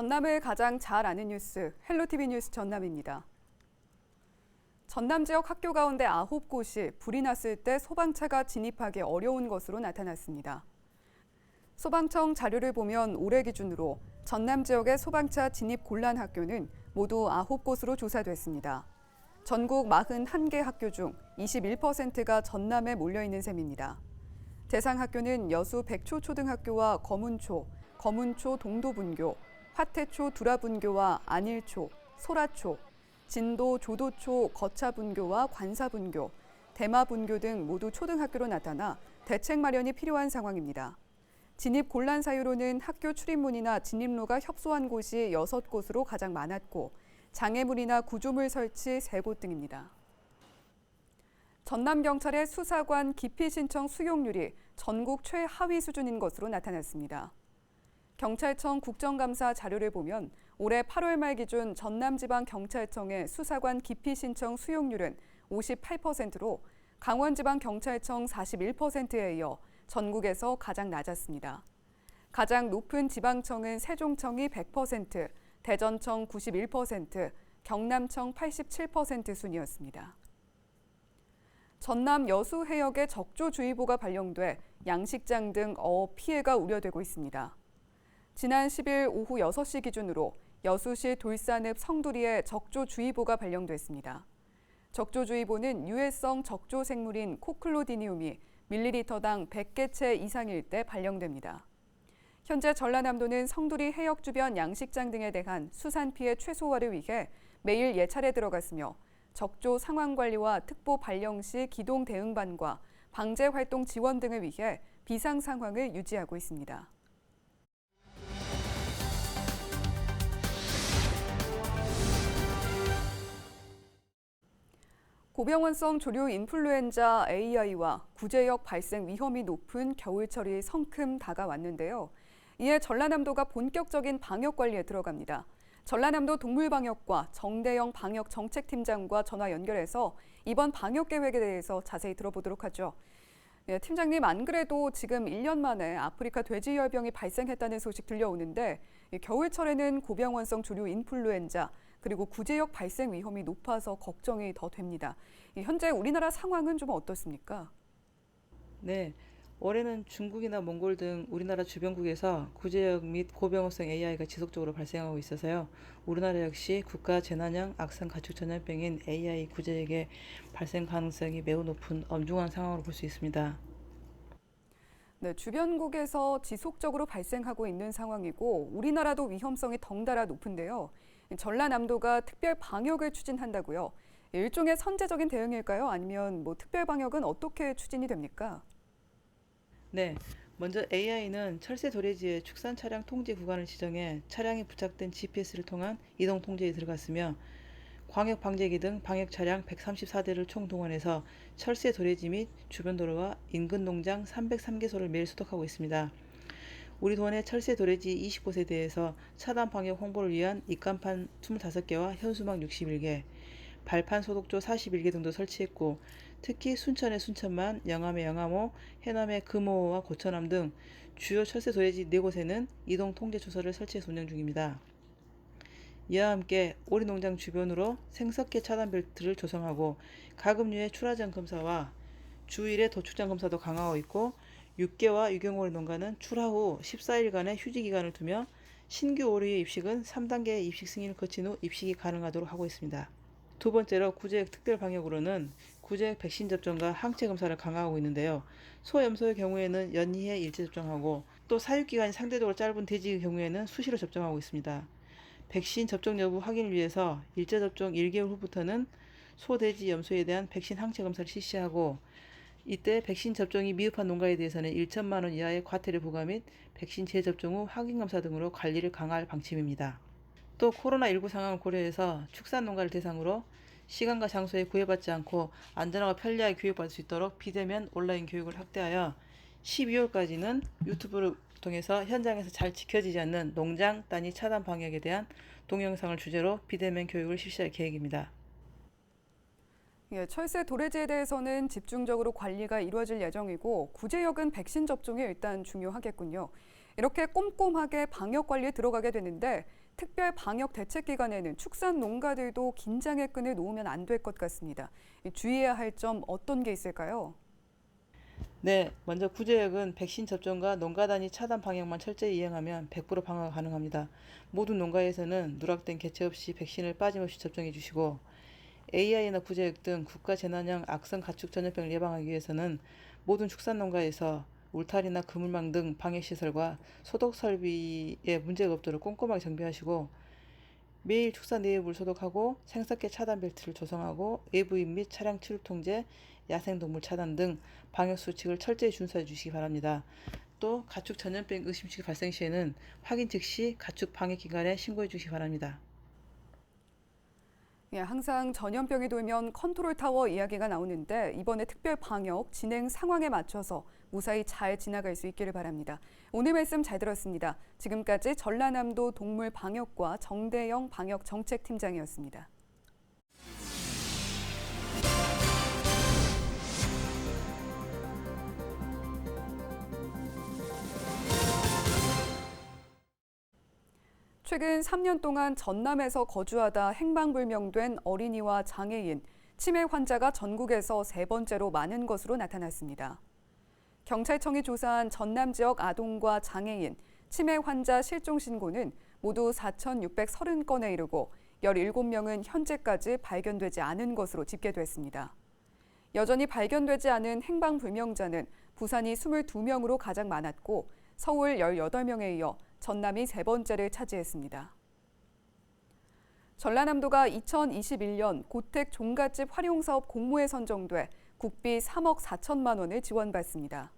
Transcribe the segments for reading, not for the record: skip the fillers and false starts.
전남을 가장 잘 아는 뉴스, 헬로티비 뉴스 전남입니다. 전남 지역 학교 가운데 9곳이 불이 났을 때 소방차가 진입하기 어려운 것으로 나타났습니다. 소방청 자료를 보면 올해 기준으로 전남 지역의 소방차 진입 곤란 학교는 모두 9곳으로 조사됐습니다. 전국 41개 학교 중 21%가 전남에 몰려있는 셈입니다. 대상 학교는 여수 백초초등학교와 거문초 동도분교, 화태초 두라분교와 안일초, 소라초, 진도 조도초 거차분교와 관사분교, 대마분교 등 모두 초등학교로 나타나 대책 마련이 필요한 상황입니다. 진입 곤란 사유로는 학교 출입문이나 진입로가 협소한 곳이 6곳으로 가장 많았고 장애물이나 구조물 설치 3곳 등입니다. 전남경찰의 수사관 기피 신청 수용률이 전국 최하위 수준인 것으로 나타났습니다. 경찰청 국정감사 자료를 보면 올해 8월 말 기준 전남지방경찰청의 수사관 기피 신청 수용률은 58%로 강원지방경찰청 41%에 이어 전국에서 가장 낮았습니다. 가장 높은 지방청은 세종청이 100%, 대전청 91%, 경남청 87% 순이었습니다. 전남 여수 해역에 적조주의보가 발령돼 양식장 등 어업 피해가 우려되고 있습니다. 지난 10일 오후 6시 기준으로 여수시 돌산읍 성두리에 적조주의보가 발령됐습니다. 적조주의보는 유해성 적조생물인 코클로디니움이 밀리리터당 100개체 이상일 때 발령됩니다. 현재 전라남도는 성두리 해역 주변 양식장 등에 대한 수산 피해 최소화를 위해 매일 예찰에 들어갔으며 적조 상황 관리와 특보 발령 시 기동 대응반과 방제 활동 지원 등을 위해 비상 상황을 유지하고 있습니다. 고병원성 조류 인플루엔자 AI와 구제역 발생 위험이 높은 겨울철이 성큼 다가왔는데요. 이에 전라남도가 본격적인 방역 관리에 들어갑니다. 전라남도 동물방역과 정대영 방역정책팀장과 전화 연결해서 이번 방역 계획에 대해서 자세히 들어보도록 하죠. 네, 팀장님, 안 그래도 지금 1년 만에 아프리카 돼지열병이 발생했다는 소식 들려오는데 겨울철에는 고병원성 조류 인플루엔자 그리고 구제역 발생 위험이 높아서 걱정이 더 됩니다. 현재 우리나라 상황은 좀 어떻습니까? 네, 올해는 중국이나 몽골 등 우리나라 주변국에서 구제역 및 고병원성 AI가 지속적으로 발생하고 있어서요. 우리나라 역시 국가 재난형 악성 가축 전염병인 AI 구제역의 발생 가능성이 매우 높은 엄중한 상황으로 볼 수 있습니다. 네, 주변국에서 지속적으로 발생하고 있는 상황이고 우리나라도 위험성이 덩달아 높은데요. 전라남도가 특별 방역을 추진한다고요. 일종의 선제적인 대응일까요? 아니면 특별 방역은 어떻게 추진이 됩니까? 네, 먼저 AI는 철새 도래지의 축산 차량 통제 구간을 지정해 차량에 부착된 GPS를 통한 이동 통제에 들어갔으며 광역 방제기 등 방역 차량 134대를 총동원해서 철새 도래지 및 주변 도로와 인근 농장 303개소를 매일 소독하고 있습니다. 우리 도내 철새 도래지 20곳에 대해서 차단 방역 홍보를 위한 입간판 25개와 현수막 61개, 발판 소독조 41개 등도 설치했고 특히 순천의 순천만, 영암의 영암호, 해남의 금호와 고천암 등 주요 철새 도래지 4곳에는 이동 통제 초소를 설치해서 운영 중입니다. 이와 함께 오리농장 주변으로 생석계 차단 벨트를 조성하고 가금류의 출하장 검사와 주일의 도축장 검사도 강화하고 있고 6개와 유경오리 농가는 출하 후 14일간의 휴지 기간을 두며 신규 오리의 입식은 3단계 입식 승인을 거친 후 입식이 가능하도록 하고 있습니다. 두 번째로 구제역 특별 방역으로는 구제역 백신 접종과 항체 검사를 강화하고 있는데요. 소염소의 경우에는 연이에 일제 접종하고 또 사육기간이 상대적으로 짧은 돼지의 경우에는 수시로 접종하고 있습니다. 백신 접종 여부 확인을 위해서 일제 접종 1개월 후부터는 소, 돼지, 염소에 대한 백신 항체 검사를 실시하고 이때 백신 접종이 미흡한 농가에 대해서는 1천만 원 이하의 과태료 부과 및 백신 재접종 후 확인검사 등으로 관리를 강화할 방침입니다. 또 코로나19 상황을 고려해서 축산 농가를 대상으로 시간과 장소에 구애받지 않고 안전하고 편리하게 교육받을 수 있도록 비대면 온라인 교육을 확대하여 12월까지는 유튜브를 통해서 현장에서 잘 지켜지지 않는 농장 단위 차단 방역에 대한 동영상을 주제로 비대면 교육을 실시할 계획입니다. 예, 철새 도래지에 대해서는 집중적으로 관리가 이루어질 예정이고 구제역은 백신 접종이 일단 중요하겠군요. 이렇게 꼼꼼하게 방역 관리에 들어가게 되는데 특별 방역 대책 기간에는 축산 농가들도 긴장의 끈을 놓으면 안 될 것 같습니다. 주의해야 할 점 어떤 게 있을까요? 네, 먼저 구제역은 백신 접종과 농가 단위 차단 방역만 철저히 이행하면 100% 방어가 가능합니다. 모든 농가에서는 누락된 개체 없이 백신을 빠짐없이 접종해 주시고 AI나 구제역 등 국가 재난형 악성 가축 전염병을 예방하기 위해서는 모든 축산 농가에서 울타리나 그물망 등 방역 시설과 소독 설비에 문제가 없도록 꼼꼼하게 정비하시고 매일 축사 내부를 소독하고 생석계 차단 벨트를 조성하고 외부인 및 차량 출입 통제, 야생동물 차단 등 방역 수칙을 철저히 준수해 주시기 바랍니다. 또 가축 전염병 의심치 발생 시에는 확인 즉시 가축 방역기관에 신고해 주시기 바랍니다. 예, 항상 전염병이 돌면 컨트롤 타워 이야기가 나오는데 이번에 특별 방역 진행 상황에 맞춰서 무사히 잘 지나갈 수 있기를 바랍니다. 오늘 말씀 잘 들었습니다. 지금까지 전라남도 동물방역과 정대영 방역정책팀장이었습니다. 최근 3년 동안 전남에서 거주하다 행방불명된 어린이와 장애인, 치매 환자가 전국에서 세 번째로 많은 것으로 나타났습니다. 경찰청이 조사한 전남 지역 아동과 장애인, 치매 환자 실종 신고는 모두 4,630건에 이르고 17명은 현재까지 발견되지 않은 것으로 집계됐습니다. 여전히 발견되지 않은 행방불명자는 부산이 22명으로 가장 많았고 서울 18명에 이어 전남이 세 번째를 차지했습니다. 전라남도가 2021년 고택 종갓집 활용사업 공모에 선정돼 국비 3억 4천만 원을 지원받습니다.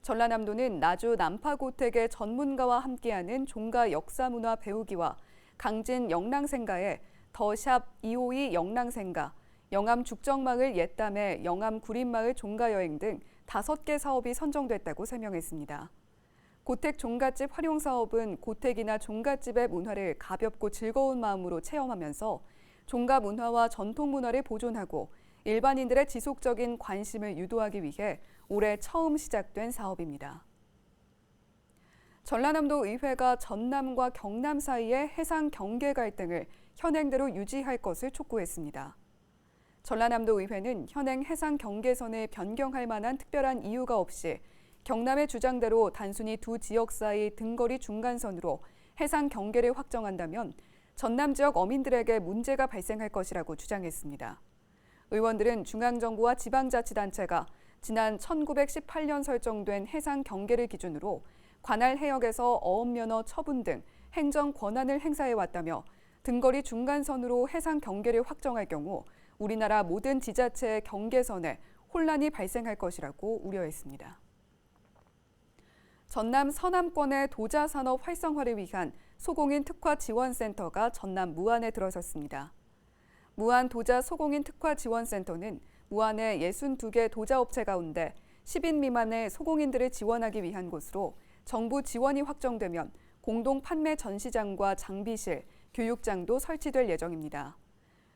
전라남도는 나주 난파고택의 전문가와 함께하는 종가 역사문화 배우기와 강진 영랑생가의 더샵 252 영랑생가, 영암 죽정마을 옛담의 영암 구린마을 종가여행 등 5개 사업이 선정됐다고 설명했습니다. 고택 종갓집 활용 사업은 고택이나 종갓집의 문화를 가볍고 즐거운 마음으로 체험하면서 종가 문화와 전통 문화를 보존하고 일반인들의 지속적인 관심을 유도하기 위해 올해 처음 시작된 사업입니다. 전라남도 의회가 전남과 경남 사이의 해상 경계 갈등을 현행대로 유지할 것을 촉구했습니다. 전라남도 의회는 현행 해상 경계선을 변경할 만한 특별한 이유가 없이 경남의 주장대로 단순히 두 지역 사이 등거리 중간선으로 해상 경계를 확정한다면 전남 지역 어민들에게 문제가 발생할 것이라고 주장했습니다. 의원들은 중앙정부와 지방자치단체가 지난 1918년 설정된 해상 경계를 기준으로 관할 해역에서 어업면허 처분 등 행정 권한을 행사해왔다며 등거리 중간선으로 해상 경계를 확정할 경우 우리나라 모든 지자체의 경계선에 혼란이 발생할 것이라고 우려했습니다. 전남 서남권의 도자 산업 활성화를 위한 소공인 특화 지원센터가 전남 무안에 들어섰습니다. 무안 도자 소공인 특화 지원센터는 무안의 62개 도자업체 가운데 10인 미만의 소공인들을 지원하기 위한 곳으로 정부 지원이 확정되면 공동 판매 전시장과 장비실, 교육장도 설치될 예정입니다.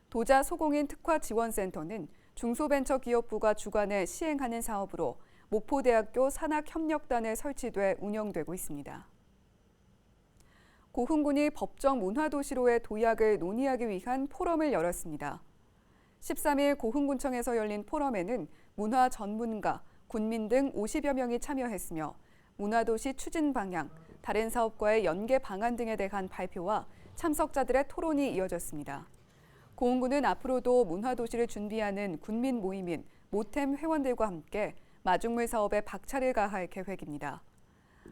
도자 소공인 특화 지원센터는 중소벤처기업부가 주관해 시행하는 사업으로 목포대학교 산학협력단에 설치돼 운영되고 있습니다. 고흥군이 법정 문화도시로의 도약을 논의하기 위한 포럼을 열었습니다. 13일 고흥군청에서 열린 포럼에는 문화 전문가, 군민 등 50여 명이 참여했으며 문화도시 추진 방향, 다른 사업과의 연계 방안 등에 대한 발표와 참석자들의 토론이 이어졌습니다. 고흥군은 앞으로도 문화도시를 준비하는 군민 모임인 모템 회원들과 함께 마중물 사업에 박차를 가할 계획입니다.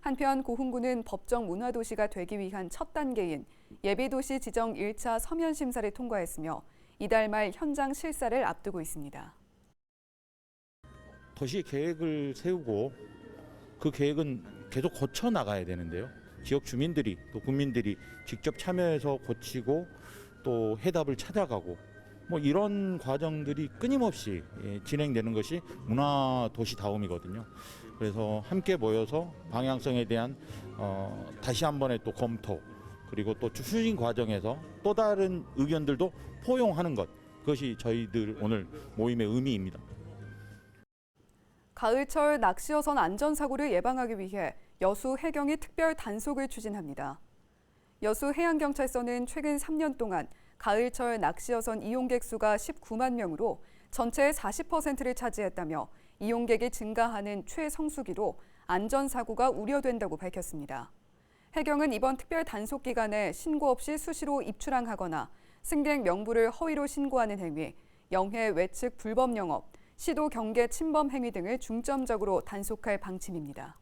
한편 고흥군은 법정 문화도시가 되기 위한 첫 단계인 예비도시 지정 1차 서면 심사를 통과했으며 이달 말 현장 실사를 앞두고 있습니다. 도시 계획을 세우고 그 계획은 계속 고쳐 나가야 되는데요. 지역 주민들이 또 국민들이 직접 참여해서 고치고 또 해답을 찾아가고 이런 과정들이 끊임없이 진행되는 것이 문화도시다움이거든요. 그래서 함께 모여서 방향성에 대한 다시 한 번의 또 검토 그리고 또 추진 과정에서 또 다른 의견들도 포용하는 것 그것이 저희들 오늘 모임의 의미입니다. 가을철 낚시어선 안전사고를 예방하기 위해 여수 해경이 특별 단속을 추진합니다. 여수해양경찰서는 최근 3년 동안 가을철 낚시어선 이용객 수가 19만 명으로 전체의 40%를 차지했다며 이용객이 증가하는 최성수기로 안전사고가 우려된다고 밝혔습니다. 해경은 이번 특별 단속 기간에 신고 없이 수시로 입출항하거나 승객 명부를 허위로 신고하는 행위, 영해 외측 불법 영업, 시도 경계 침범 행위 등을 중점적으로 단속할 방침입니다.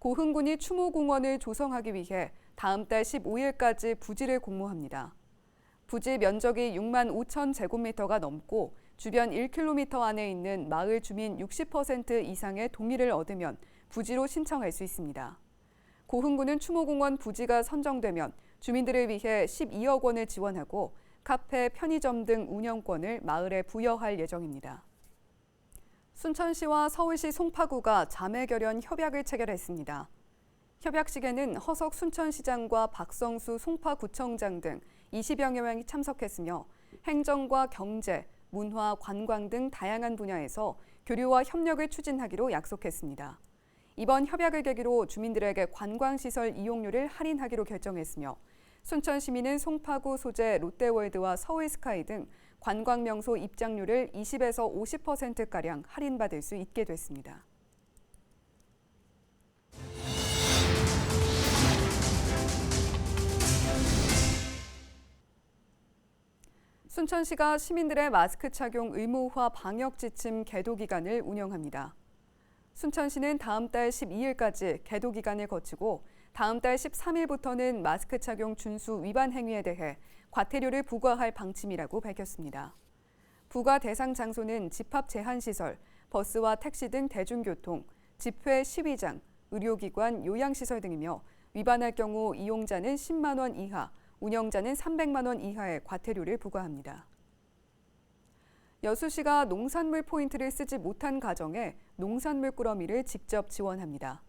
고흥군이 추모공원을 조성하기 위해 다음 달 15일까지 부지를 공모합니다. 부지 면적이 6만 5천 제곱미터가 넘고 주변 1km 안에 있는 마을 주민 60% 이상의 동의를 얻으면 부지로 신청할 수 있습니다. 고흥군은 추모공원 부지가 선정되면 주민들을 위해 12억 원을 지원하고 카페, 편의점 등 운영권을 마을에 부여할 예정입니다. 순천시와 서울시 송파구가 자매결연 협약을 체결했습니다. 협약식에는 허석 순천시장과 박성수 송파구청장 등 20여 명이 참석했으며 행정과 경제, 문화, 관광 등 다양한 분야에서 교류와 협력을 추진하기로 약속했습니다. 이번 협약을 계기로 주민들에게 관광시설 이용료를 할인하기로 결정했으며 순천시민은 송파구 소재 롯데월드와 서울스카이 등 관광명소 입장료를 20에서 50%가량 할인받을 수 있게 됐습니다. 순천시가 시민들의 마스크 착용 의무화 방역 지침 계도 기간을 운영합니다. 순천시는 다음 달 12일까지 계도 기간을 거치고 다음 달 13일부터는 마스크 착용 준수 위반 행위에 대해 과태료를 부과할 방침이라고 밝혔습니다. 부과 대상 장소는 집합 제한시설, 버스와 택시 등 대중교통, 집회, 시위장, 의료기관, 요양시설 등이며 위반할 경우 이용자는 10만 원 이하, 운영자는 300만 원 이하의 과태료를 부과합니다. 여수시가 농산물 포인트를 쓰지 못한 가정에 농산물 꾸러미를 직접 지원합니다.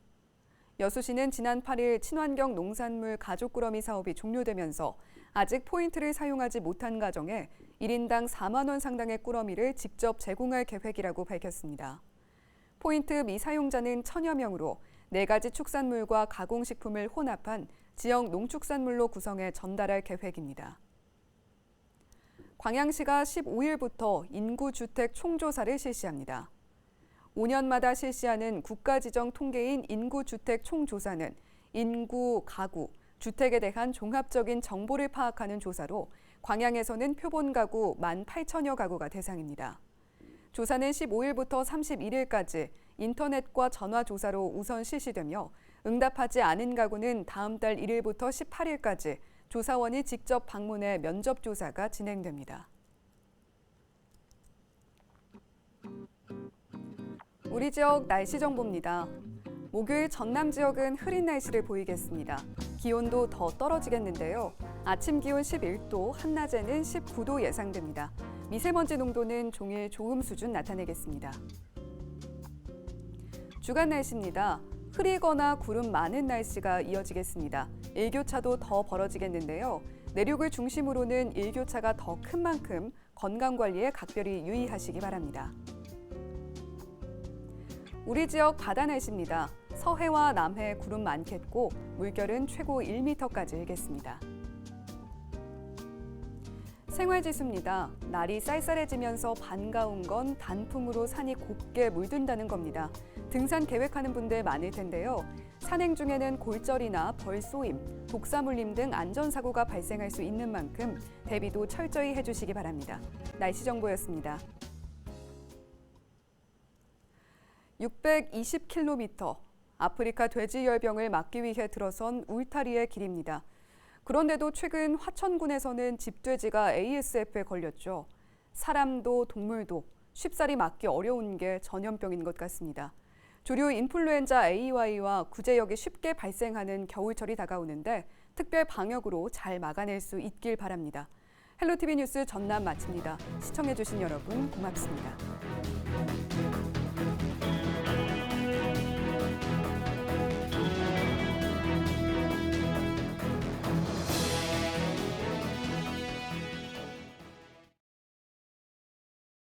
여수시는 지난 8일 친환경 농산물 가족 꾸러미 사업이 종료되면서 아직 포인트를 사용하지 못한 가정에 1인당 4만 원 상당의 꾸러미를 직접 제공할 계획이라고 밝혔습니다. 포인트 미사용자는 1,000여 명으로 4가지 축산물과 가공식품을 혼합한 지역 농축산물로 구성해 전달할 계획입니다. 광양시가 15일부터 인구주택 총조사를 실시합니다. 5년마다 실시하는 국가지정 통계인 인구주택 총조사는 인구, 가구, 주택에 대한 종합적인 정보를 파악하는 조사로 광양에서는 표본 가구 18,000여 가구가 대상입니다. 조사는 15일부터 31일까지 인터넷과 전화 조사로 우선 실시되며 응답하지 않은 가구는 다음 달 1일부터 18일까지 조사원이 직접 방문해 면접 조사가 진행됩니다. 우리 지역 날씨 정보입니다. 목요일 전남 지역은 흐린 날씨를 보이겠습니다. 기온도 더 떨어지겠는데요. 아침 기온 11도, 한낮에는 19도 예상됩니다. 미세먼지 농도는 종일 좋음 수준 나타내겠습니다. 주간 날씨입니다. 흐리거나 구름 많은 날씨가 이어지겠습니다. 일교차도 더 벌어지겠는데요. 내륙을 중심으로는 일교차가 더 큰 만큼 건강관리에 각별히 유의하시기 바랍니다. 우리 지역 바다 날씨입니다. 서해와 남해 구름 많겠고 물결은 최고 1m까지 일겠습니다. 생활지수입니다. 날이 쌀쌀해지면서 반가운 건 단풍으로 산이 곱게 물든다는 겁니다. 등산 계획하는 분들 많을 텐데요. 산행 중에는 골절이나 벌쏘임, 독사물림 등 안전사고가 발생할 수 있는 만큼 대비도 철저히 해주시기 바랍니다. 날씨 정보였습니다. 620km, 아프리카 돼지열병을 막기 위해 들어선 울타리의 길입니다. 그런데도 최근 화천군에서는 집돼지가 ASF에 걸렸죠. 사람도 동물도 쉽사리 막기 어려운 게 전염병인 것 같습니다. 조류 인플루엔자 AY와 구제역이 쉽게 발생하는 겨울철이 다가오는데 특별 방역으로 잘 막아낼 수 있길 바랍니다. 헬로티비 뉴스 전남 마칩니다. 시청해주신 여러분 고맙습니다.